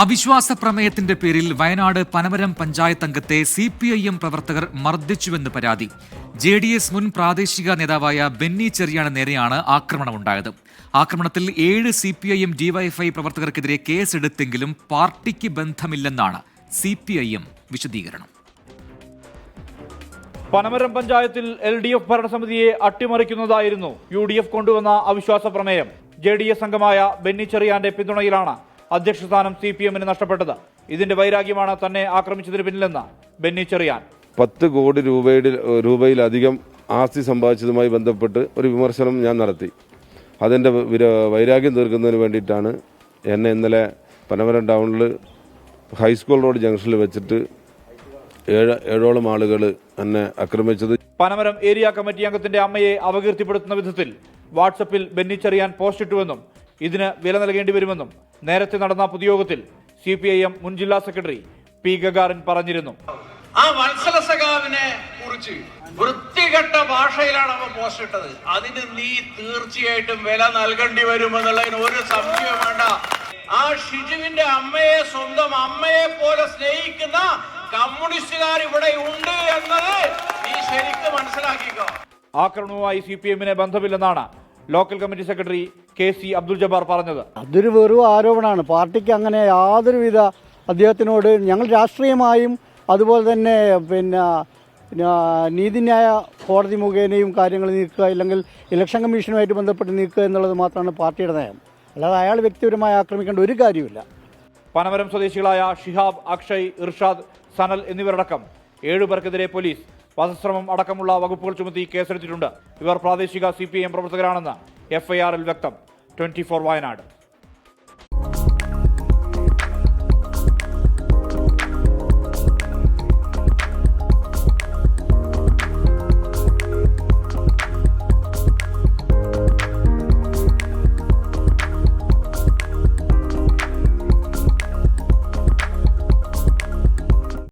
അവിശ്വാസ പ്രമേയത്തിന്റെ പേരിൽ വയനാട് പനമരം പഞ്ചായത്ത് അംഗത്തെ CPIM പ്രവർത്തകർ മർദ്ദിച്ചുവെന്ന് പരാതി. JDS മുൻ പ്രാദേശിക നേതാവായ ബെന്നി ചെറിയാന് നേരെയാണ് ആക്രമണമുണ്ടായത്. ആക്രമണത്തിൽ 7 CPIM DYFI പ്രവർത്തകർക്കെതിരെ കേസെടുത്തെങ്കിലും പാർട്ടിക്ക് ബന്ധമില്ലെന്നാണ് CPIM വിശദീകരണം. പനമരം പഞ്ചായത്തിൽ LDF ഭരണസമിതിയെ അട്ടിമറിക്കുന്നതായിരുന്നു UDF കൊണ്ടുവന്ന അവിശ്വാസ പ്രമേയം. JDS അംഗമായ ബെന്നി ചെറിയാന്റെ പിന്തുണയിലാണ് അധ്യക്ഷസ്ഥാനം CPMന് നഷ്ടപ്പെട്ടത്. ഇതിന്റെ വൈരാഗ്യമാണ് തന്നെ ആക്രമിച്ചതിന് പിന്നിലെന്ന് ബെന്നി ചെറിയാൻ. 10 കോടി രൂപയിലധികം ആസ്തി സമ്പാദിച്ചതുമായി ബന്ധപ്പെട്ട് ഒരു വിമർശനം ഞാൻ നടത്തി. അതിൻ്റെ വൈരാഗ്യം തീർക്കുന്നതിന് വേണ്ടിയിട്ടാണ് എന്നെ ഇന്നലെ പനമരം ടൗണിൽ ഹൈസ്കൂൾ റോഡ് ജംഗ്ഷനിൽ വെച്ചിട്ട് 7ഓളം ആളുകൾ എന്നെ ആക്രമിച്ചത്. പനമരം ഏരിയ കമ്മിറ്റി അംഗത്തിന്റെ അമ്മയെ അപകീർത്തിപ്പെടുത്തുന്ന വിധത്തിൽ വാട്സപ്പിൽ ബെന്നി ചെറിയാൻ പോസ്റ്റ് ഇട്ടുവെന്നും ഇതിന് വില നൽകേണ്ടി വരുമെന്നും നേരത്തെ നടന്ന പൊതുയോഗത്തിൽ CPIM മുൻ ജില്ലാ സെക്രട്ടറി P. ഗഗാറിൻ പറഞ്ഞിരുന്നു. ആ വത്സല സഖാവിനെ കുറിച്ച് വൃത്തികെട്ട ഭാഷയിലാണ് അവൻ പോസ്റ്റ് ഇട്ടത്. അതിന് നീ തീർച്ചയായിട്ടും വില നൽകേണ്ടി വരുമെന്നുള്ളതിന് ഒരു സംശയം വേണ്ട. ആ ഷിജുവിന്റെ അമ്മയെ സ്വന്തം അമ്മയെ പോലെ സ്നേഹിക്കുന്ന കമ്മ്യൂണിസ്റ്റുകാർ ഇവിടെ ഉണ്ട് എന്നത് നീ ശരിക്കും മനസ്സിലാക്കിക്കോ. ആക്രമണവുമായി CPMന് ബന്ധമില്ലെന്നാണ് local committee secretary KC Abdul Jabbar പറഞ്ഞത്. അതൊരു വെറും ആരോപണമാണ്. പാർട്ടിക്ക് അങ്ങനെ യാതൊരുവിധ അദ്ദേഹത്തിനോട് ഞങ്ങൾ രാഷ്ട്രീയമായും അതുപോലെ തന്നെ നീതിന്യായ കോടതി മുഖേനയും കാര്യങ്ങൾ നീക്കുക, അല്ലെങ്കിൽ ഇലക്ഷൻ കമ്മീഷനുമായിട്ട് ബന്ധപ്പെട്ട് നീക്കുക എന്നുള്ളത് മാത്രമാണ് പാർട്ടിയുടെ നയം. അല്ലാതെ അയാൾ വ്യക്തിപരമായി ആക്രമിക്കേണ്ട ഒരു കാര്യമില്ല. പനമരം സ്വദേശികളായ ഷിഹാബ്, അക്ഷയ്, ഇർഷാദ്, സനൽ എന്നിവരടക്കം 7 പേർക്കെതിരെ പോലീസ് വധശ്രമം അടക്കമുള്ള വകുപ്പുകൾ ചുമത്തി കേസെടുത്തിട്ടുണ്ട്. ഇവർ പ്രാദേശിക CPIM പ്രവർത്തകരാണെന്ന് FIR-ൽ വ്യക്തം. 24 വയനാട്.